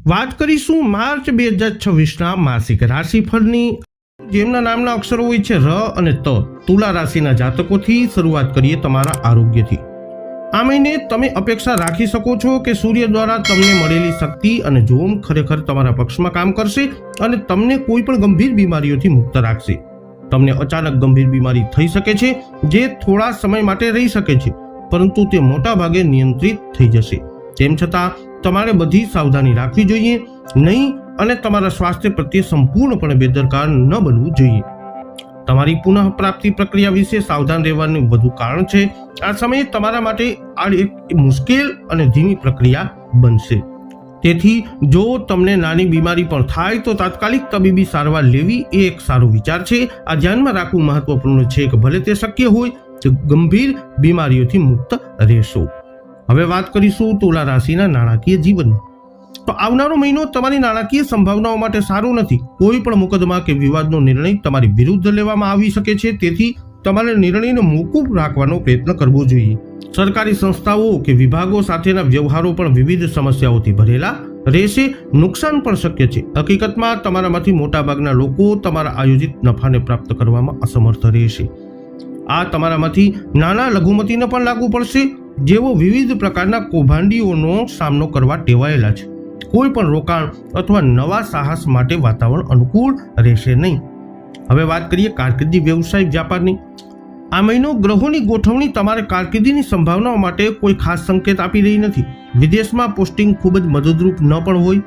વાત કરીશું માર્ચ 2026ના માસિક રાશિફળની। જેમના નામના અક્ષરો હોય છે ર અને ત, તુલા રાશિના જાતકોથી શરૂઆત કરીએ તમારા આરોગ્યથી। આ મહિને તમે અપેક્ષા રાખી શકો છો કે સૂર્ય દ્વારા તમને મળેલી શક્તિ અને જોમ ખરેખર તમારા પક્ષમાં કામ કરશે અને તમને કોઈ પણ ગંભીર બીમારીઓથી મુક્ત રાખશે। તમને અચાનક ગંભીર બીમારી થઈ શકે છે જે થોડા સમય માટે રહી શકે છે, પરંતુ તે મોટા ભાગે નિયંત્રિત થઈ જશે। તેમ છતાં તમારે બધી સાવધાની રાખવી જોઈએ નહીં અને તમારા સ્વાસ્થ્ય પ્રત્યે સંપૂર્ણપણે બેદરકાર ન બનવું જોઈએ। તમારી પુનઃ પ્રાપ્તિ પ્રક્રિયા વિશે સાવધાન રહેવાનું વધુ કારણ છે। આ સમયે તમારા માટે આ એક મુશ્કેલ અને ધીમી પ્રક્રિયા બનશે, તેથી જો તમને નાની બીમારી પણ થાય તો તાત્કાલિક તબીબી સારવાર લેવી એ એક સારો વિચાર છે। આ ધ્યાનમાં રાખવું મહત્વપૂર્ણ છે કે ભલે તે શક્ય હોય તો ગંભીર બીમારીઓથી મુક્ત રહેશો। હવે વાત કરીશું તુલા રાશિના નાણાકીય જીવન। તો આવનારો મહિનો તમારી નાણાકીય સંભાવનાઓ માટે સારો નથી। કોઈ પણ મુકદ્દમા કે વિવાદનો નિર્ણય તમારી વિરુદ્ધ લેવામાં આવી શકે છે, તેથી તમારે નિર્ણયને મોકૂફ રાખવાનો પ્રયત્ન કરવો જોઈએ। સરકારી સંસ્થાઓ કે વિભાગો સાથેના વ્યવહારો પણ વિવિધ સમસ્યાઓથી ભરેલા રહેશે। નુકસાન પણ શક્ય છે। હકીકતમાં તમારામાંથી મોટાભાગના લોકો તમારા આયોજિત નફાને પ્રાપ્ત કરવામાં અસમર્થ રહેશે। આ તમારામાંથી નાના લઘુમતીને પણ લાગુ પડશે, જેઓ વિવિધ પ્રકારના કૌભાંડીઓનો સામનો કરવા ટેવાયેલા છે। કોઈ પણ રોકાણ અથવા નવા સાહસ માટે વાતાવરણ અનુકૂળ રહેશે નહીં। હવે વાત કરીએ કારકિર્દી, વ્યવસાય, વ્યાપારની। આ મહિનો ગ્રહોની ગોઠવણી તમારે કારકિર્દીની સંભાવનાઓ માટે કોઈ ખાસ સંકેત આપી રહી નથી। વિદેશમાં પોસ્ટિંગ ખૂબ જ મદદરૂપ ન પણ હોય,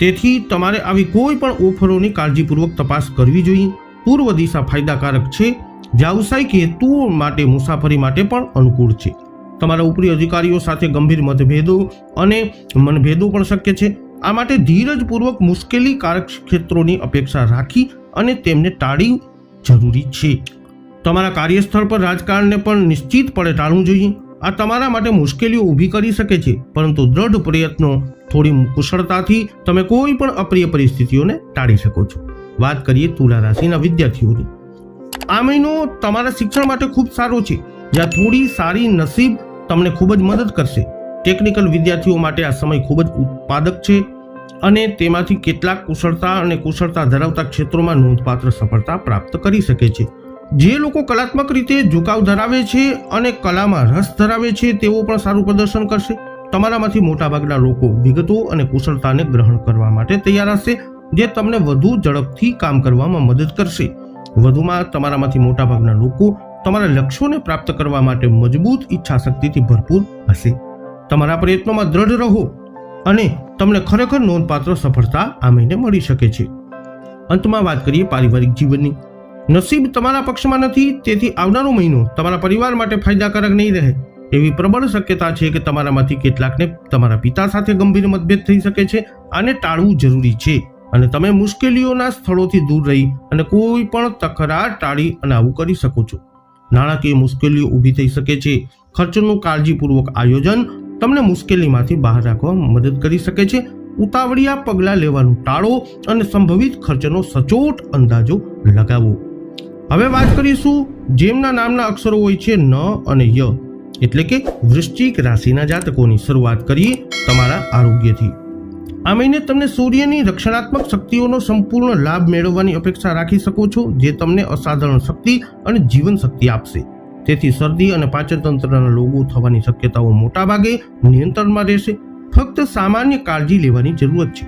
તેથી તમારે આવી કોઈ પણ ઓફરોની કાળજીપૂર્વક તપાસ કરવી જોઈએ। પૂર્વ દિશા ફાયદાકારક છે। વ્યાવસાયિક હેતુઓ માટે મુસાફરી માટે પણ અનુકૂળ છે। તમારા ઉપરી અધિકારીઓ સાથે ગંભીર મતભેદો અને મનભેદો પણ શક્ય છે। આ માટે ધીરજપૂર્વક મુશ્કેલીકારક ક્ષેત્રોની અપેક્ષા રાખી અને તેમને ટાળી જરૂરી છે। તમારા કાર્યસ્થળ પર રાજકારણને પણ નિશ્ચિતપણે ટાળવું જોઈએ। આ તમારા માટે મુશ્કેલીઓ ઊભી કરી શકે છે, પરંતુ દ્રઢ પ્રયત્નો, થોડી કુશળતાથી તમે કોઈ પણ અપ્રિય પરિસ્થિતિઓને ટાળી શકો છો। વાત કરીએ તુલા રાશિના વિદ્યાર્થીઓની। આ મહિનો તમારા શિક્ષણ માટે ખૂબ સારો છે, જ્યાં થોડી સારી નસીબ તમને ખૂબ જ મદદ કરશે। ટેકનિકલ વિદ્યાર્થીઓ માટે આ સમય ખૂબ જ ઉત્પાદક છે અને તેમાંથી કેટલાક કુશળતા ધરાવતા ક્ષેત્રોમાં નોંધપાત્ર સફળતા પ્રાપ્ત કરી શકે છે। જે લોકો કલાત્મક રીતે ઝુકાવ ધરાવે છે અને કલામાં રસ ધરાવે છે તેઓ પણ સારું પ્રદર્શન કરશે। તમારામાંથી મોટાભાગના લોકો વિગતો અને કુશળતાને ગ્રહણ કરવા માટે તૈયાર હશે, જે તમને વધુ ઝડપથી કામ કરવામાં મદદ કરશે। વધુમાં તમારામાંથી મોટાભાગના લોકો તમારા લક્ષ્યોને પ્રાપ્ત કરવા માટે મજબૂત ઈચ્છાશક્તિથી ભરપૂર હશે। તમારા પ્રયત્નોમાં દ્રઢ રહો અને તમને ખરેખર નોંધપાત્ર સફળતા આ મહિને મળી શકે છે। અંતમાં વાત કરીએ પારિવારિક જીવનની। નસીબ તમારા પક્ષમાં નથી, તેથી આવનારો મહિનો તમારા પરિવાર માટે ફાયદાકારક નહીં રહે। એવી પ્રબળ શક્યતા છે કે તમારામાંથી કેટલાકને તમારા પિતા સાથે ગંભીર મતભેદ થઈ શકે છે। આને ટાળવું જરૂરી છે અને તમે મુશ્કેલીઓના સ્થળોથી દૂર રહી અને કોઈ પણ તકરાર ટાળી અને આવું કરી શકો છો। નાણાકીય મુશ્કેલીઓ ઊભી થઈ શકે છે। ખર્ચનું કાળજીપૂર્વક આયોજન તમને મુશ્કેલીમાંથી બહાર રાખવામાં મદદ કરી શકે છે। ઉતાવળિયા પગલાં લેવાનું ટાળો અને સંભવિત ખર્ચનો સચોટ અંદાજો લગાવો। હવે વાત કરીશું જેમના નામના અક્ષરો હોય છે ન અને ય, એટલે કે વૃશ્ચિક રાશિના જાતકોની। શરૂઆત કરીએ તમારા આરોગ્યથી। આ મહિને તમને સૂર્યની રક્ષણાત્મક શક્તિઓનો સંપૂર્ણ લાભ મેળવવાની અપેક્ષા રાખી શકો છો, જે તમને અસાધારણ શક્તિ અને જીવન શક્તિ આપશે। તેથી શરદી અને પાચનતંત્રના રોગો થવાની શક્યતાઓ મોટાભાગે નિયંત્રણમાં રહેશે। ફક્ત સામાન્ય કાળજી લેવાની જરૂરત છે।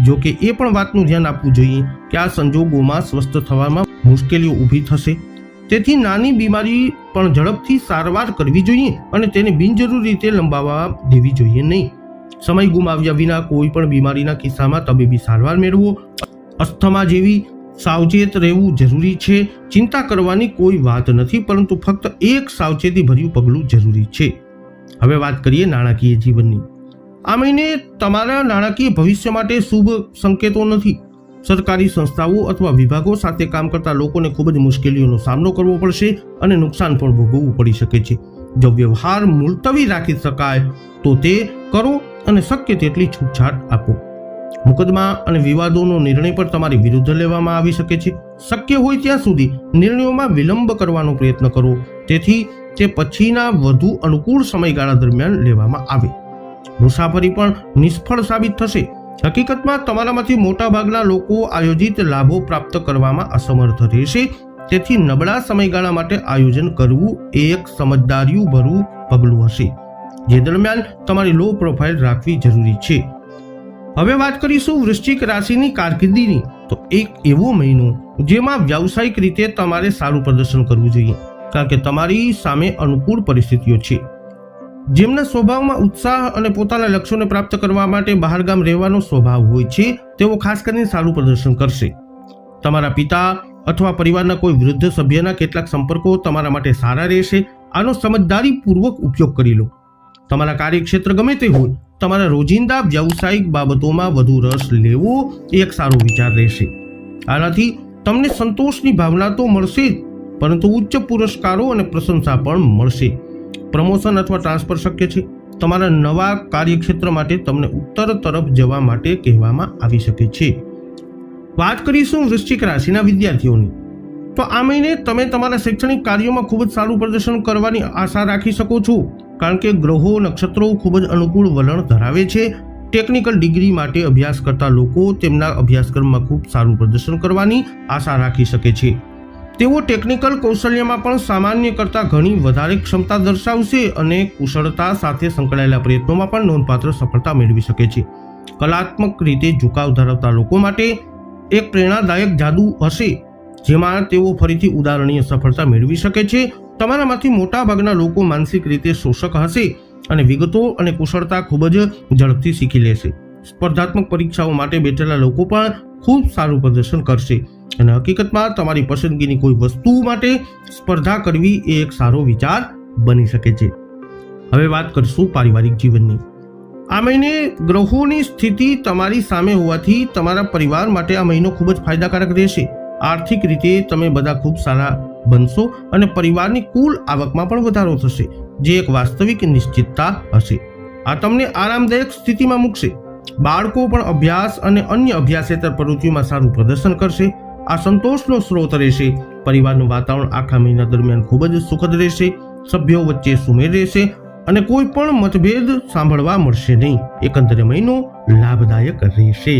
જો કે એ પણ વાતનું ધ્યાન આપવું જોઈએ કે આ સંજોગોમાં સ્વસ્થ થવામાં મુશ્કેલીઓ ઊભી થશે, તેથી નાની બીમારી પણ ઝડપથી સારવાર કરવી જોઈએ અને તેને બિનજરૂરી રીતે લંબાવવા દેવી જોઈએ નહીં। સમય ગુમાવ્યા વિના કોઈ પણ બીમારીના કિસ્સામાં તબીબી સારવાર મેળવો। અસ્થમા જેવી સાવચેત રહેવું જરૂરી છે। ચિંતા કરવાની કોઈ વાત નથી, પરંતુ ફક્ત એક સાવચેતીભર્યું પગલું જરૂરી છે। હવે વાત કરીએ નાણાકીય જીવનની। આ મહિને તમારા નાણાકીય ભવિષ્ય માટે શુભ સંકેતો નથી। સરકારી સંસ્થાઓ અથવા વિભાગો સાથે કામ કરતા લોકોને ખૂબ જ મુશ્કેલીઓનો સામનો કરવો પડશે અને નુકસાન પણ ભોગવવું પડી શકે છે। જો વ્યવહાર મુલતવી રાખી શકાય તો તે કરો અને શક્ય તેટલી છૂટછાટ આપો। મુકદ્દમા અને વિવાદોનો નિર્ણય પણ તમારી વિરુદ્ધ લેવામાં આવી શકે છે। શક્ય હોય ત્યાં સુધી નિર્ણયોમાં વિલંબ કરવાનો પ્રયત્ન કરો, તેથી તે પછીના વધુ અનુકૂળ સમયગાળા દરમિયાન લેવામાં આવે। મુસાફરી પણ નિષ્ફળ સાબિત થશે। હકીકતમાં તમારામાંથી મોટા ભાગના લોકો આયોજિત લાભો પ્રાપ્ત કરવામાં અસમર્થ રહેશે, તેથી નબળા સમયગાળા માટે આયોજન કરવું એ એક સમજદારીયું ભરું પગલું હશે, જે દરમિયાન તમારી લો પ્રોફાઇલ રાખવી જરૂરી છે. હવે વાત કરીશું વૃશ્ચિક રાશિની કારકિર્દીની. તો એક એવો મહિનો જેમાં વ્યાવસાયિક રીતે તમારે સારું પ્રદર્શન કરવું જોઈએ, કારણ કે તમારી સામે અનુકૂળ પરિસ્થિતિઓ છે. જેમના સ્વભાવમાં ઉત્સાહ અને પોતાના લક્ષ્યોને પ્રાપ્ત કરવા માટે બહારગામ રહેવાનો સ્વભાવ હોય છે, તેઓ ખાસ કરીને સારું પ્રદર્શન કરશે. તમારા પિતા અથવા પરિવારના કોઈ વૃદ્ધ સભ્યના કેટલાક સંપર્કો તમારા માટે સારા રહેશે. આનો સમજદારીપૂર્વક ઉપયોગ કરી લો. તમારા કાર્યક્ષેત્ર ગમે તે હોય, તમારા રોજિંદા વ્યાવસાયિક બાબતોમાં વધુ રસ લેવો એ એક સારો વિચાર રહેશે. આનાથી તમને સંતોષની ભાવના તો મળશે જ, પરંતુ ઉચ્ચ પુરસ્કારો અને પ્રશંસા પણ મળશે. પ્રમોશન અથવા ટ્રાન્સફર શક્ય છે. તમારા નવા કાર્યક્ષેત્ર માટે તમને ઉત્તર તરફ જવા માટે કહેવામાં આવી શકે છે. વાત કરીશું વૃશ્ચિક રાશિના વિદ્યાર્થીઓની. તો આ મહિને તમે તમારા શૈક્ષણિક કાર્યોમાં ખૂબ જ સારું પ્રદર્શન કરવાની આશા રાખી શકો છો, કારણ કે ગ્રહો નક્ષત્રો ખૂબ જ અનુકૂળ વલણ ધરાવે છે. ટેકનિકલ ડિગ્રી માટે અભ્યાસ કરતા લોકો તેમના અભ્યાસક્રમમાં ખૂબ સારું પ્રદર્શન કરવાની આશા રાખી શકે છે. તેઓ ટેકનિકલ કૌશલ્યમાં પણ સામાન્ય કરતાં ઘણી વધારે ક્ષમતા દર્શાવશે અને કુશળતા સાથે સંકળાયેલા પ્રયત્નોમાં પણ નોંધપાત્ર સફળતા મેળવી શકે છે. કલાત્મક રીતે ઝુકાવ ધરાવતા લોકો માટે એક પ્રેરણાદાયક જાદુ હશે, જેમાં તેઓ ફરીથી ઉદાહરણીય સફળતા મેળવી શકે છે. તમારામાંથી મોટા ભાગના લોકો માનસિક રીતે શોષક હશે અને વિગતો અને કુશળતા ખૂબ જ ઝડપથી શીખી લેશે. સ્પર્ધાત્મક પરીક્ષાઓ માટે બેઠેલા લોકો પણ ખૂબ સારું પ્રદર્શન કરશે અને હકીકતમાં તમારી પસંદગીની કોઈ વસ્તુ માટે સ્પર્ધા કરવી એ એક સારો વિચાર બની શકે છે. હવે વાત કરીશું પારિવારિક જીવનની. આ મહિને ગ્રહોની સ્થિતિ તમારી સામે હોવાથી તમારા પરિવાર માટે આ મહિનો ખૂબ જ ફાયદાકારક રહેશે. આર્થિક રીતે તમે બધા ખૂબ સારા બનશો અને પરિવારની કુલ આવકમાં પણ વધારો થશે, જે એક વાસ્તવિક નિશ્ચિતતા હશે. આ તમને આરામદાયક સ્થિતિમાં મૂકશે. બાળકો પણ અભ્યાસ અને અન્ય અભ્યાસેતર પ્રવૃત્તિઓમાં સારું પ્રદર્શન કરશે. આ સંતોષનો સ્ત્રોત રહેશે. પરિવારનું વાતાવરણ આખા મહિના દરમિયાન ખૂબ જ સુખદ રહેશે. સભ્યો વચ્ચે સુમેળ રહેશે અને કોઈ પણ મતભેદ સાંભળવા મળશે નહીં. એકંદરે મહિનો લાભદાયક રહેશે.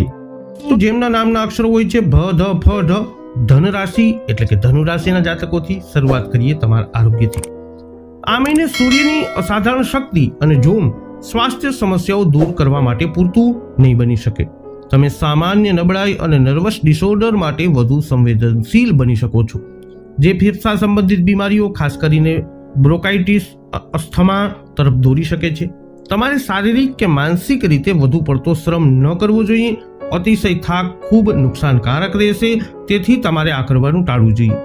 તો જેમના નામના અક્ષરો હોય છે ભ, ધ, ફ, ઢ, ધન રાશિ એટલે કે ધનુ રાશિના જાતકોથી શરૂઆત કરીએ તમારા આરોગ્યથી. આ મહિને સૂર્યની અસાધારણ શક્તિ અને જોમ સ્વાસ્થ્ય સમસ્યાઓ દૂર કરવા માટે પૂરતું નહીં બની શકે. તમે સામાન્ય નબળાઈ અને નર્વસ ડિસઓર્ડર માટે વધુ સંવેદનશીલ બની શકો છો, જે ફેફસા સંબંધિત બીમારીઓ ખાસ કરીને બ્રોન્કાઇટિસ, અસ્થમા તરફ દોરી શકે છે. તમારે શારીરિક કે માનસિક રીતે વધુ પડતો શ્રમ ન કરવો જોઈએ. અતિશય થાક ખૂબ નુકસાનકારક રહેશે, તેથી તમારે આ કરવાનું ટાળવું જોઈએ.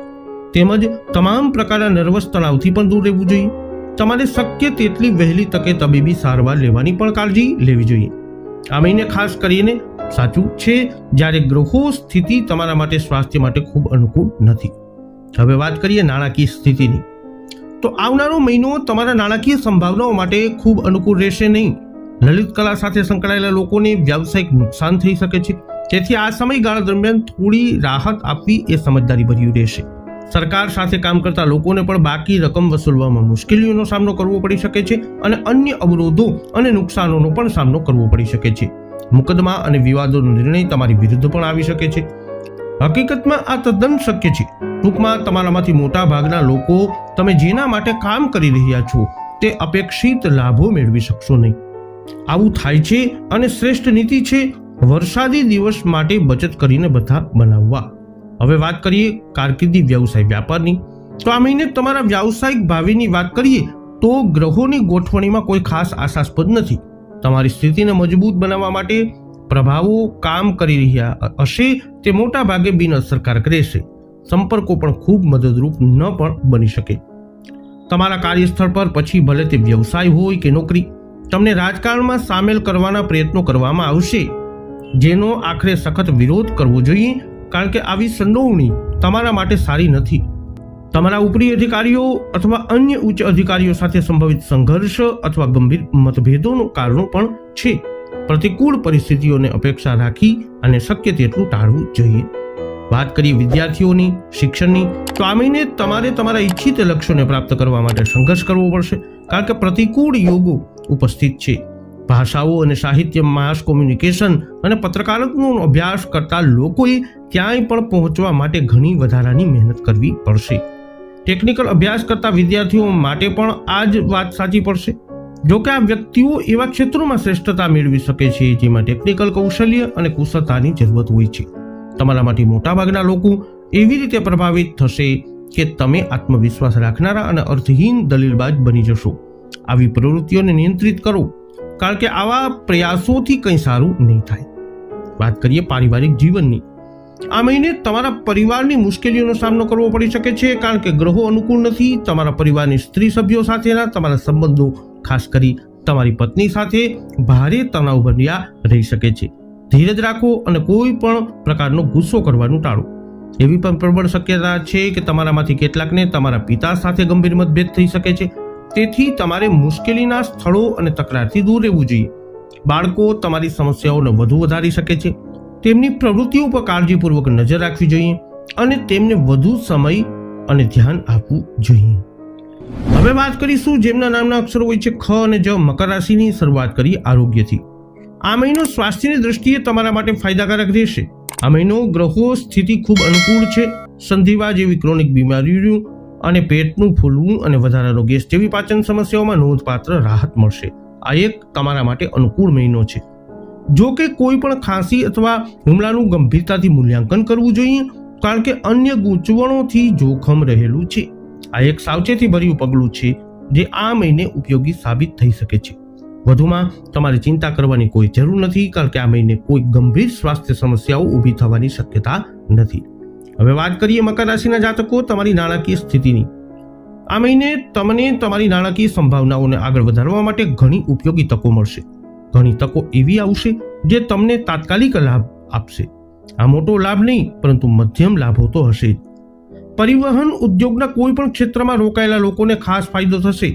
તેમજ તમામ પ્રકારના નર્વસ તણાવથી પણ દૂર રહેવું જોઈએ. તમારે શક્ય તેટલી વહેલી તકે તબીબી સારવાર લેવાની પણ કાળજી લેવી જોઈએ. આ મહિને ખાસ કરીને સાચું છે જ્યારે ગ્રહો સ્થિતિ તમારા માટે સ્વાસ્થ્ય માટે ખૂબ અનુકૂળ નથી. હવે વાત કરીએ નાણાકીય સ્થિતિની. તો આવનારો મહિનો તમારા નાણાકીય સંભાવનાઓ માટે ખૂબ અનુકૂળ રહેશે નહીં. લલિત કલા સાથે સંકળાયેલા લોકોને વ્યાવસાયિક નુકસાન થઈ શકે છે, તેથી આ સમયગાળા દરમિયાન થોડી રાહત આપવી એ સમજદારી ભર્યું રહેશે. સરકાર સાથે કામ કરતા લોકોને પણ બાકી રકમ વસૂલવામાં મુશ્કેલીઓનો સામનો કરવો પડી શકે છે અને અન્ય અવરોધો અને નુકસાનોનો પણ સામનો કરવો પડી શકે છે. મુકદ્દમા અને વિવાદોનો નિર્ણય તમારી વિરુદ્ધ પણ આવી શકે છે. હકીકતમાં આ તદ્દન શક્ય છે. ટૂંકમાં તમારામાંથી મોટા ભાગના લોકો તમે જેના માટે કામ કરી રહ્યા છો તે અપેક્ષિત લાભો મેળવી શકશો નહીં. આવું થાય છે અને શ્રેષ્ઠ નીતિ છે વરસાદી દિવસ માટે બચત કરીને બધા બનાવવા. હવે વાત કરીએ કારકિર્દી, વ્યવસાય, વ્યાપારની. તો આ મહિને તમારા વ્યાવસાયિક ભાવિની વાત કરીએ તો ગ્રહોની ગોઠવણીમાં કોઈ ખાસ આશાસ્પદ નથી. તમારી સ્થિતિને મજબૂત બનાવવા માટે પ્રભાવો કામ કરી રહ્યા હશે, તે મોટા ભાગે બિનઅસરકારક રહેશે. સંપર્કો પણ ખૂબ મદદરૂપ ન પણ બની શકે. તમારા કાર્યસ્થળ પર પછી ભલે તે વ્યવસાય હોય કે નોકરી, તમને રાજકારણમાં સામેલ કરવાના પ્રયત્નો કરવામાં આવશે, જેનો આખરે સખત વિરોધ કરવો જોઈએ, કારણ કે આવી સંડોવણી તમારા માટે સારી નથી. તમારા ઉપરી અધિકારીઓ અથવા અન્ય ઉચ્ચ અધિકારીઓ સાથે સંભવિત સંઘર્ષ અથવા ગંભીર મતભેદોનું કારણો પણ છે. પ્રતિકૂળ પરિસ્થિતિઓને અપેક્ષા રાખી અને શક્ય તેટલું ટાળવું જોઈએ. વાત કરીએ વિદ્યાર્થીઓની, શિક્ષણની. તો આ મહિને તમારે તમારા ઈચ્છિત લક્ષ્યોને પ્રાપ્ત કરવા માટે સંઘર્ષ કરવો પડશે, કારણ કે પ્રતિકૂળ યોગો ઉપસ્થિત છે. ભાષાઓ અને સાહિત્ય, માસ કોમ્યુનિકેશન અને પત્રકારત્વનો અભ્યાસ કરતા લોકોએ ક્યાંય પણ પહોંચવા માટે ઘણી વધારાની મહેનત કરવી પડશે. ટેકનિકલ અભ્યાસ કરતા વિદ્યાર્થીઓ માટે પણ આ જ વાત સાચી પડશે. જોકે આ વ્યક્તિઓ એવા ક્ષેત્રોમાં શ્રેષ્ઠતા મેળવી શકે છે જેમાં ટેકનિકલ કૌશલ્ય અને કુશળતાની જરૂરત હોય છે. તમારામાંથી મોટાભાગના લોકો એવી રીતે પ્રભાવિત થશે કે તમે આત્મવિશ્વાસ રાખનારા અને અર્થહીન દલીલબાજ બની જશો. આવી પ્રવૃત્તિઓને નિયંત્રિત કરો, કારણ કે આવા પ્રયાસોથી કંઈ સારું નહીં થાય. વાત કરીએ પારિવારિક જીવનની. આ મહિને તમારા પરિવારની મુશ્કેલીઓનો સામનો કરવો પડી શકે છે, કારણ કે ગ્રહો અનુકૂળ નથી. તમારા પરિવારની સ્ત્રી સભ્યો સાથેના તમારા સંબંધો, ખાસ કરી તમારી પત્ની સાથે, ભારે તણાવભર્યા રહી શકે છે. ધીરજ રાખો અને કોઈ પણ પ્રકારનો ગુસ્સો કરવાનું ટાળો. એવી પણ પ્રબળ શક્યતા છે કે તમારામાંથી કેટલાકને તમારા પિતા સાથે ગંભીર મતભેદ થઈ શકે છે. તેથી તમારે મુશ્કેલીના સ્થળો અને તકરારથી દૂર રહેવું જોઈએ. બાળકો તમારી સમસ્યાઓને વધુ વધારી શકે છે. તેમની પ્રવૃત્તિઓ પર કાળજીપૂર્વક નજર રાખવી જોઈએ અને તેમને વધુ સમય અને ધ્યાન આપવું જોઈએ. હવે વાત કરીશું જેમના નામના અક્ષરો હોય છે ખ અને જ. મકર રાશિની શરૂઆત કરી આરોગ્યથી. આ મહિનો સ્વાસ્થ્યની દ્રષ્ટિએ તમારા માટે ફાયદાકારક રહેશે. આ મહિનો ગ્રહો સ્થિતિ ખૂબ અનુકૂળ છે. સંધિવા જેવી ક્રોનિક બીમારીઓ અને પેટનું ફૂલવું અને વધારાનો ગેસ જેવી પાચન સમસ્યાઓમાં નોંધપાત્ર રાહત મળશે. આ એક તમારા માટે અનુકૂળ મહિનો છે. જો કે કોઈ પણ ખાંસી અથવા હુમલાનું ગંભીરતાથી મૂલ્યાંકન કરવું જોઈએ, કારણ કે અન્ય ગૂંચવણોથી જોખમ રહેલું છે. આ એક સાવચેતી ભર્યું પગલું છે જે આ મહિને ઉપયોગી સાબિત થઈ શકે છે. વધુમાં તમારે ચિંતા કરવાની કોઈ જરૂર નથી, કારણ કે આ મહિને કોઈ ગંભીર સ્વાસ્થ્ય સમસ્યાઓ ઊભી થવાની શક્યતા નથી. હવે વાત કરીએ મકર રાશિના જાતકો તમારી નાણાકીય સ્થિતિની. આ મહિને તમને તમારી નાણાકીય સંભાવનાઓને આગળ વધારવા માટે ઘણી ઉપયોગી તકો મળશે. ઘણી તકો એવી આવશે જે તમને તાત્કાલિક લાભ આપશે. આ મોટો લાભ નહીં, પરંતુ મધ્યમ લાભો તો હશે જ. પરિવહન ઉદ્યોગના કોઈ પણ ક્ષેત્રમાં રોકાયેલા લોકોને ખાસ ફાયદો થશે.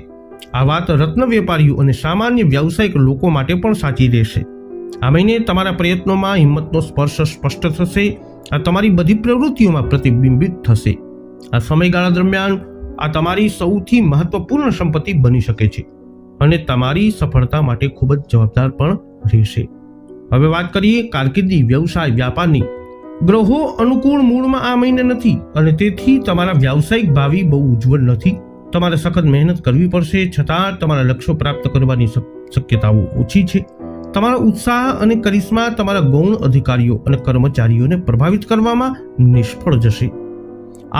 આ વાત રત્ન વેપારીઓ અને સામાન્ય વ્યવસાયિક લોકો માટે પણ સાચી રહેશે. આ મહિને તમારા પ્રયત્નોમાં હિંમતનો સ્પર્શ સ્પષ્ટ થશે. આ તમારી બધી પ્રવૃત્તિઓમાં પ્રતિબિંબિત થશે. આ સમયગાળા દરમિયાન આ તમારી સૌથી મહત્વપૂર્ણ સંપત્તિ બની શકે છે અને તમારી સફળતા માટે ખૂબ જ જવાબદાર પણ રહેશે. હવે વાત કરીએ કારકિર્દી, વ્યવસાય, વ્યાપારની. ગ્રહો અનુકૂળ મૂળમાં આ મહિને નથી અને તેથી તમારા વ્યાવસાયિક ભાવિ બહુ ઉજ્જવળ નથી. તમારે સખત મહેનત કરવી પડશે, છતાં તમારા લક્ષ્યો પ્રાપ્ત કરવાની શક્યતાઓ ઓછી છે. તમારા ઉત્સાહ અને કરિશ્મા તમારા ગૌણ અધિકારીઓ અને કર્મચારીઓને પ્રભાવિત કરવામાં નિષ્ફળ જશે.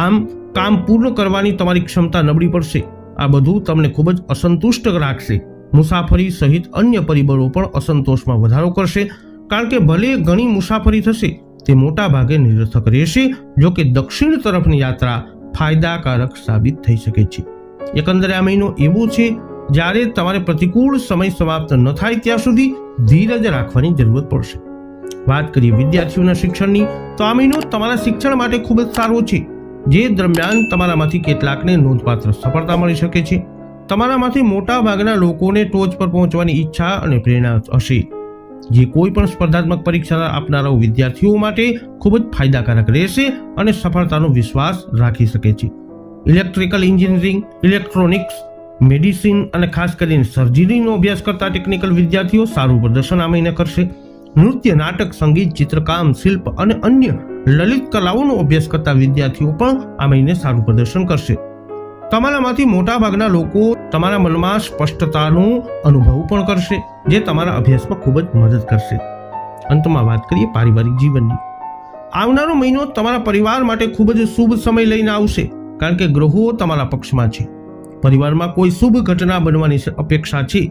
આમ કામ પૂર્ણ કરવાની તમારી ક્ષમતા નબળી પડશે. આ બધું તમને ખૂબ જ અસંતુષ્ટ રાખશે. મુસાફરી સહિત અન્ય પરિબળો પણ અસંતોષમાં વધારો કરશે, કારણ કે ભલે ઘણી મુસાફરી થશે, તે મોટા ભાગે નિરર્થક રહેશે. જો કે દક્ષિણ તરફની યાત્રા ફાયદાકારક સાબિત થઈ શકે છે. એકંદરે આ મહિનો એવો છે જ્યારે તમારે પ્રતિકૂળ સમય સમાપ્ત ન થાય ત્યાં સુધી ધીરજ રાખવાની જરૂરત પડશે. વાત કરીએ વિદ્યાર્થીઓના શિક્ષણની, તો આ મહિનો તમારા શિક્ષણ માટે ખૂબ જ સારો છે, જે દરમિયાન તમારામાંથી કેટલાકને નોંધપાત્ર સફળતા મળી શકે છે. તમારામાંથી મોટા ભાગના લોકોને ટોચ પર પહોંચવાની ઈચ્છા અને પ્રેરણા હશે, જે કોઈ પણ સ્પર્ધાત્મક પરીક્ષા આપનારા વિદ્યાર્થીઓ માટે ખૂબ જ ફાયદાકારક રહેશે અને સફળતાનો વિશ્વાસ રાખી શકે છે. ઇલેક્ટ્રિકલ એન્જિનિયરિંગ, ઇલેક્ટ્રોનિક્સ, મેડિસિન અને ખાસ કરીને સર્જરીનો અભ્યાસ કરતા ટેકનિકલ વિદ્યાર્થીઓ સારું પ્રદર્શન આ મહિને કરશે. નૃત્ય, નાટક, સંગીત, ચિત્રકામ, શિલ્પ અને અન્ય લલિત કલાઓનો અભ્યાસ કરતા વિદ્યાર્થીઓ પણ આ મહિને સારું પ્રદર્શન કરશે. તમારામાંથી મોટા ભાગના લોકો તમારા મનમાં સ્પષ્ટતાનો અનુભવ પણ કરશે, જે તમારા અભ્યાસમાં ખૂબ જ મદદ કરશે. અંતમાં વાત કરીએ પારિવારિક જીવનની. આવનારો મહિનો તમારા પરિવાર માટે ખૂબ જ શુભ સમય લઈને આવશે, કારણ કે ગ્રહો તમારા પક્ષમાં છે. પરિવારમાં કોઈ શુભ ઘટના બનવાની અપેક્ષા છે.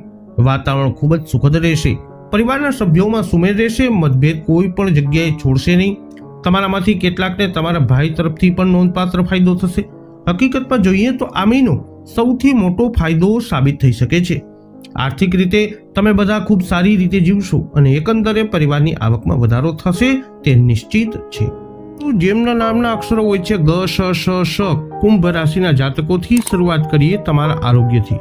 વાતાવરણ ખૂબ જ સુખદ રહેશે. પરિવારના સભ્યોમાં સુમેળ રહેશે. મતભેદ કોઈ પણ જગ્યાએ છોડશે નહીં. તમારામાંથી કેટલાકને તમારા ભાઈ તરફથી પણ નોંધપાત્ર ફાયદો થશે. હકીકતમાં જોઈએ તો આ મહિનો સૌથી મોટો ફાયદો સાબિત થઈ શકે છે. આર્થિક રીતે તમે બધા ખૂબ સારી રીતે જીવશો અને એકંદરે પરિવારની આવકમાં વધારો થશે તે નિશ્ચિત છે. જેમના નામના અક્ષરો હોય છે ગ, શ, શ, શ. કુંભ રાશિના જાતકોથી શરૂઆત કરીએ તમારા આરોગ્યથી.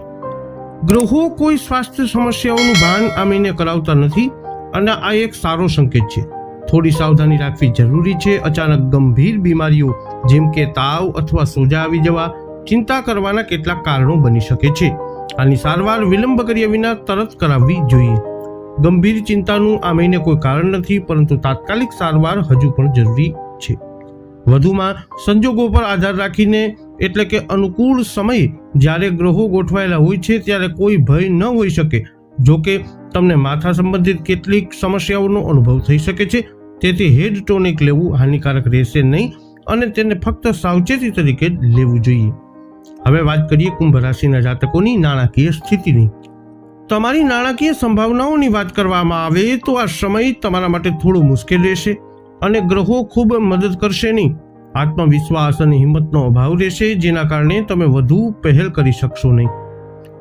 ગ્રહો કોઈ સ્વાસ્થ્ય સમસ્યાઓનું ભાન આ મહિને કરાવતા નથી અને આ એક સારો સંકેત છે. થોડી સાવધાની રાખવી જરૂરી છે. અચાનક ગંભીર બીમારીઓ જેમ કે તાવ અથવા સોજા આવી જવા ચિંતા કરવાના કેટલાક કારણો બની શકે છે. આની સારવાર વિલંબ કર્યા વિના તરત કરાવવી જોઈએ. ગંભીર ચિંતાનું આ મહિને કોઈ કારણ નથી, પરંતુ તાત્કાલિક સારવાર હજુ પણ જરૂરી છે. વધુમાં સંજોગો પર આધાર રાખીને એટલે કે અનુકૂળ સમય જ્યારે ગ્રહો ગોઠવાયેલા હોય છે ત્યારે કોઈ ભય ન હોઈ શકે. જો કે તમને માથા સંબંધિત કેટલીક સમસ્યાઓનો અનુભવ થઈ શકે છે, તેથી હેડ ટોનિક લેવું હાનિકારક રહેશે નહીં અને તેને ફક્ત સાવચેતી તરીકે લેવું જોઈએ. હવે વાત કરીએ કુંભ રાશિના જાતકોની નાણાકીય સ્થિતિની. તમારી નાણાકીય સંભાવનાઓની વાત કરવામાં આવે તો આ સમય તમારા માટે થોડો મુશ્કેલ રહેશે અને ગ્રહો ખૂબ મદદ કરશે નહીં. આત્મવિશ્વાસ અને હિંમતનો અભાવ રહેશે, જેના કારણે તમે વધુ પહેલ કરી શકશો નહીં.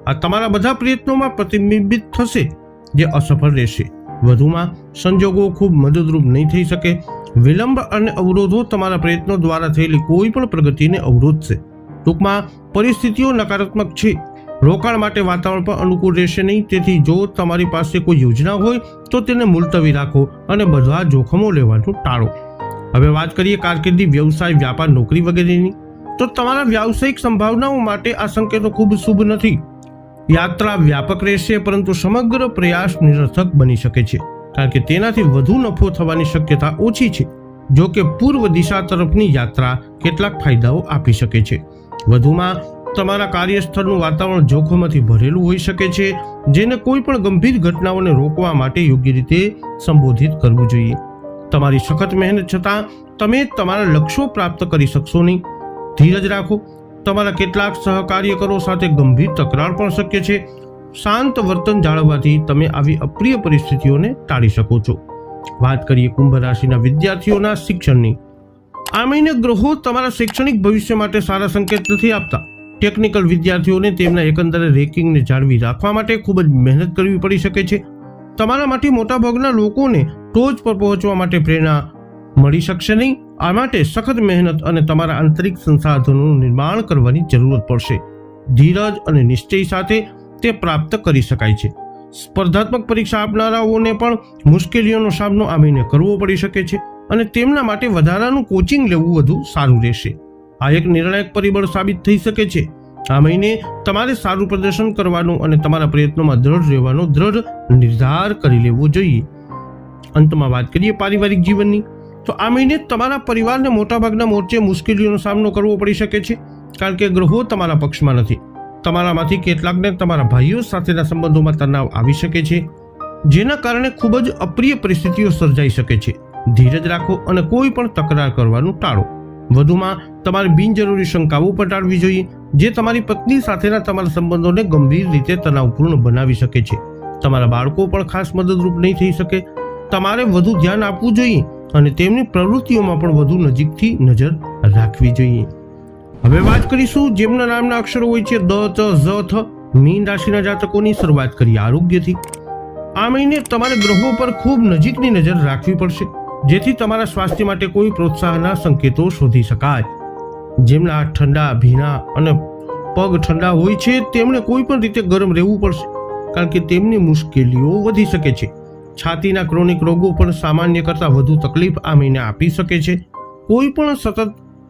આ તમારા બધા પ્રયત્નોમાં પ્રતિબિંબિત થશે, જે અસફળ રહેશે. વધુમાં સંજોગો ખૂબ મદદરૂપ નહીં થઈ શકે. વિલંબ અને અવરોધો તમારા પ્રયત્નો દ્વારા થયેલી કોઈ પણ પ્રગતિને અવરોધશે. ટૂંકમાં પરિસ્થિતિઓ નકારાત્મક છે. રોકાણ માટે વાતાવરણ પણ અનુકૂળ રહેશે નહીં, તેથી જો તમારી પાસે કોઈ યોજના હોય તો તેને મુલતવી રાખો અને બધા જોખમો લેવાનું ટાળો. હવે વાત કરીએ કારકિર્દી, વ્યવસાય, વ્યાપાર, નોકરી વગેરેની. તો તમારા વ્યાવસાયિક સંભાવનાઓ માટે આ સંકેતો ખૂબ શુભ નથી. યાત્રા વ્યાપક રહેશે, પરંતુ સમગ્ર પ્રયાસ નિરર્થક બની શકે છે, કારણ કે તેનાથી વધુ નફો થવાની શક્યતા ઓછી છે. જો કે પૂર્વ દિશા તરફની યાત્રા કેટલાક ફાયદાઓ આપી શકે છે. વધુમાં તમારા કાર્યસ્થળનું વાતાવરણ જોખમથી ભરેલું હોઈ શકે છે, જેને કોઈ પણ ગંભીર ઘટનાઓને રોકવા માટે યોગ્ય રીતે સંબોધિત કરવું જોઈએ. તમારી સખત મહેનત છતાં તમે તમારા લક્ષ્યો પ્રાપ્ત કરી શકશો નહીં. ધીરજ રાખો. તમારા કેટલાક સહકાર્યકરો સાથે ગંભીર તકરાર પણ શક્ય છે. શાંત વર્તન જાળવવાથી તમે આવી અપ્રિય પરિસ્થિતિઓને ટાળી શકો છો. વાત કરીએ કુંભ રાશિના વિદ્યાર્થીઓના શિક્ષણની. આ મહિને ગ્રહો તમારા શૈક્ષણિક ભવિષ્ય માટે સારા સંકેત નથી આપતા. ટેકનિકલ વિદ્યાર્થીઓને તેમના એકંદરે રેન્કિંગને જાળવી રાખવા માટે ખૂબ જ મહેનત કરવી પડી શકે છે. તમારામાંથી મોટાભાગના લોકોને ટોચ પર પહોંચવા માટે પ્રેરણા મળી શકશે નહીં. આ માટે સખત મહેનત અને તમારા આંતરિક સંસાધનોનું નિર્માણ કરવાની જરૂરત પડશે. ધીરજ અને નિશ્ચય સાથે તે પ્રાપ્ત કરી શકાય છે. સ્પર્ધાત્મક પરીક્ષા આપનારાઓને પણ મુશ્કેલીઓનો સામનો આ મહિને કરવો પડી શકે છે અને તેમના માટે વધારાનું કોચિંગ લેવું વધુ સારું રહેશે. આ એક નિર્ણાયક પરિબળ સાબિત થઈ શકે છે. આ મહિને તમારે સારું પ્રદર્શન કરવાનું અને તમારા પ્રયત્નોમાં દ્રઢ રહેવાનો દ્રઢ નિર્ધાર કરી લેવો જોઈએ. અંતમાં વાત કરીએ પારિવારિક જીવનની. તો આ મહિને તમારા પરિવારને મોટાભાગના મોરચે મુશ્કેલીઓનો સામનો કરવો પડી શકે છે, કારણ કે ગ્રહો તમારા પક્ષમાં નથી. તમારામાંથી કેટલાકને તમારા ભાઈઓ સાથેના સંબંધોમાં તણાવ આવી શકે છે, જેના કારણે ખૂબ જ અપ્રિય પરિસ્થિતિઓ સર્જાઈ શકે છે. ધીરજ રાખો અને કોઈ પણ તકરાર કરવાનું ટાળો. વધુમાં તમારે બિનજરૂરી શંકાઓ પણ ટાળવી જોઈએ, જે તમારી પત્ની સાથેના તમારા સંબંધોને ગંભીર રીતે તણાવપૂર્ણ બનાવી શકે છે. તમારા બાળકો પણ ખાસ મદદરૂપ નહીં થઈ શકે. તમારે વધુ ધ્યાન આપવું જોઈએ અને તેમની પ્રવૃત્તિઓમાં પણ વધુ નજીકથી નજર રાખવી જોઈએ. હવે વાત કરીશું જેમના નામના અક્ષરો હોય છે દ, ચ, ઝ, થ. મીન રાશિના જાતકોની શરૂઆત કરીએ આરોગ્યથી. આ મહિને તમારે ગ્રહો પર ખૂબ નજીકની નજર રાખવી પડશે, જેથી તમારા સ્વાસ્થ્ય માટે કોઈ પ્રોત્સાહનના સંકેતો શોધી શકાય. જેમના હાથ ઠંડા, ભીના અને પગ ઠંડા હોય છે તેમણે કોઈ પણ રીતે ગરમ રહેવું પડશે, કારણ કે તેમની મુશ્કેલીઓ વધી શકે છે. છાતીના ક્રોનિક રોગો પણ સામાન્ય કરતાં વધુ તકલીફ આ મહિને આપી શકે છે. કોઈ પણ સતત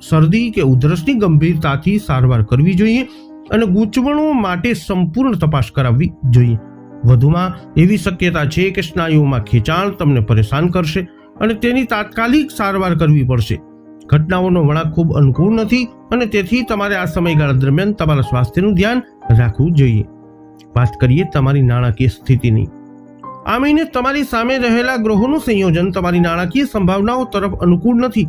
શરદી કે ઉધરસની ગંભીરતાથી સારવાર કરવી જોઈએ અને ગૂંચવણો માટે સંપૂર્ણ તપાસ કરાવવી જોઈએ. વધુમાં એવી શક્યતા છે કે સ્નાયુઓમાં ખેંચાણ તમને પરેશાન કરશે અને તેની તાત્કાલિક સારવાર કરવી પડશે. ઘટનાઓનો વળાંક ખૂબ અનુકૂળ નથી અને તેથી તમારે આ સમયગાળા દરમિયાન તમારા સ્વાસ્થ્યનું ધ્યાન રાખવું જોઈએ. વાત કરીએ તમારી નાણાકીય સ્થિતિની. આ મહિને તમારી સામે રહેલા ગ્રહોનું સંયોજન તમારી નાણાકીય સંભાવનાઓ તરફ અનુકૂળ નથી.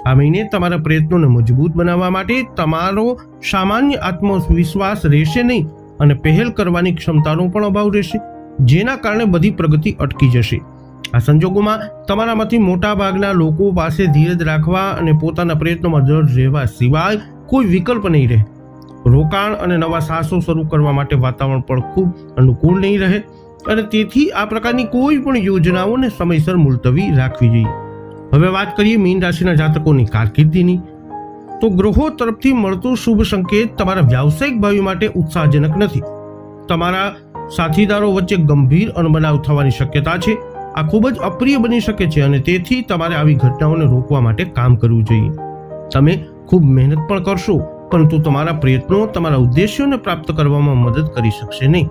આ મહિને તમારા પ્રયત્નોને મજબૂત બનાવવા માટે તમારો સામાન્ય આત્મવિશ્વાસ રહેશે નહીં અને પહેલ કરવાની ક્ષમતાનો પણ અભાવ રહેશે, જેના કારણે બધી પ્રગતિ અટકી જશે. આ સંજોગોમાં તમારામાંથી મોટા ભાગના લોકો પાસે ધીરજ રાખવા અને પોતાના પ્રયત્નોમાં દ્રઢ રહેવા સિવાય કોઈ વિકલ્પ નહીં રહે. રોકાણ અને નવા સાહસો શરૂ કરવા માટે વાતાવરણ પણ ખૂબ અનુકૂળ નહીં રહે અને તેથી આ પ્રકારની કોઈ પણ યોજનાઓને સમયસર મુલતવી રાખવી જોઈએ. હવે વાત કરીએ મીન રાશિના જાતકોની કારકિર્દીની. તો ગ્રહો તરફથી મળતો શુભ સંકેત તમારા વ્યાવસાયિક ભાવિ માટે ઉત્સાહજનક નથી. તમારા સાથીદારો વચ્ચે ગંભીર અણબનાવ થવાની શક્યતા છે. આ ખૂબ જ અપ્રિય બની શકે છે અને તેથી તમારે આવી ઘટનાઓને રોકવા માટે કામ કરવું જોઈએ. તમે ખૂબ મહેનત પણ કરશો, પરંતુ તમારા પ્રયત્નો તમારા ઉદ્દેશ્યોને પ્રાપ્ત કરવામાં મદદ કરી શકશે નહીં.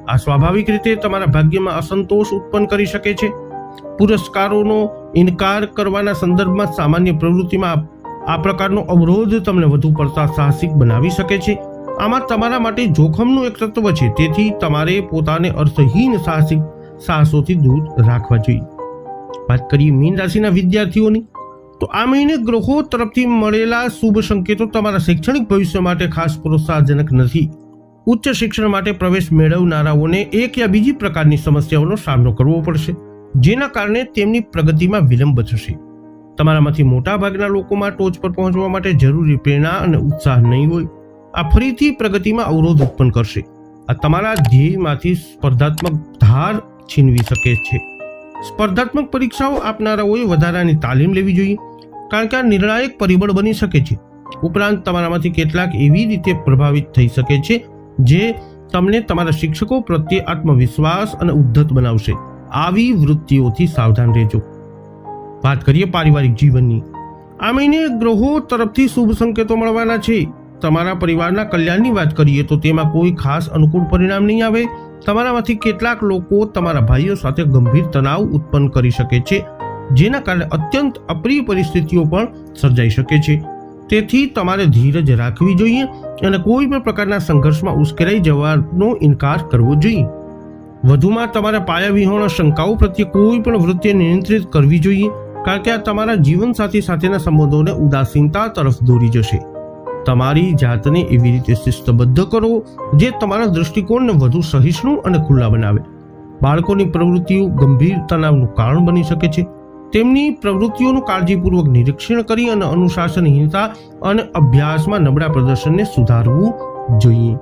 આ સ્વાભાવિક રીતે તમારા ભાગ્યમાં અસંતોષ ઉત્પન્ન કરી શકે છે. પુરસ્કારોનો ઇનકાર કરવાના સંદર્ભમાં સામાન્ય પ્રવૃત્તિમાં આ પ્રકારનો અવરોધ તમને વધુ પડતા સાહસિક બનાવી શકે છે. આમાં તમારા માટે જોખમનું એક તત્વ છે, તેથી તમારે પોતાને અર્થહીન સાહસોથી દૂર રાખવા જોઈએ. વાત કરીએ મીન રાશિના વિદ્યાર્થીઓની, તો આ મહિને ગ્રહો તરફથી મળેલા શુભ સંકેતો તમારા શૈક્ષણિક ભવિષ્ય માટે ખાસ પ્રોત્સાહજનક નથી. ઉચ્ચ શિક્ષણ માટે પ્રવેશ મેળવનારાઓને એક યા બીજી પ્રકારની સમસ્યાઓનો સામનો કરવો પડશે, જેના કારણે તેમની પ્રગતિમાં વિલંબ થશે. તમારામાંથી મોટા ભાગના લોકોમાં ટોચ પર પહોંચવા માટે જરૂરી પ્રેરણા અને ઉત્સાહ નહીં હોય. આ ફરીથી પ્રગતિમાં અવરોધ ઉત્પન્ન કરશે. આ તમારા ધ્યેયમાંથી સ્પર્ધાત્મક ધાર છીનવી શકે છે. સ્પર્ધાત્મક પરીક્ષાઓ આપનારાઓએ વધારાની તાલીમ લેવી જોઈએ, કારણ કે આ નિર્ણાયક પરિબળ બની શકે છે. ઉપરાંત તમારામાંથી કેટલાક એવી રીતે પ્રભાવિત થઈ શકે છે જે તમને તમારા શિક્ષકો પ્રત્યે આત્મવિશ્વાસ અને ઉદ્ધત બનાવશે. આવી વૃત્તિઓથી સાવધાન રહેજો. વાત કરીએ પારિવારિક જીવનની. આ મહિને ગ્રહો તરફથી શુભ સંકેતો મળવાના છે. તમારા પરિવારના કલ્યાણની વાત કરીએ તો તેમાં કોઈ ખાસ અનુકૂળ પરિણામ નહીં આવે. તમારામાંથી કેટલાક લોકો તમારા ભાઈઓ સાથે ગંભીર તણાવ ઉત્પન્ન કરી શકે છે, જેના કારણે અત્યંત અપ્રિય પરિસ્થિતિઓ પણ સર્જાઈ શકે છે. તેથી તમારે ધીરજ રાખવી જોઈએ અને કોઈ પણ પ્રકારના સંઘર્ષમાં ઉશ્કેરાઈ જવાનો ઇનકાર કરવો જોઈએ. વધુમાં તમારે પાયાવિહોણા શંકાઓ પ્રત્યે કોઈ પણ વૃત્તિને નિયંત્રિત કરવી જોઈએ, કારણ કે આ તમારા જીવનસાથી સાથેના સંબંધોને ઉદાસીનતા તરફ દોરી જશે. તમારી જાતને એવી રીતે શિસ્તબદ્ધ કરો જે તમારા દૃષ્ટિકોણને વધુ સહિષ્ણુ અને ખુલ્લા બનાવે. બાળકોની પ્રવૃત્તિઓ ગંભીર તણાવનું કારણ બની શકે છે. તેમની પ્રવૃત્તિઓનું કાળજીપૂર્વક નિરીક્ષણ કરી અને અનુશાસનહીનતા અને અભ્યાસમાં નબળા પ્રદર્શનને સુધારવું જોઈએ.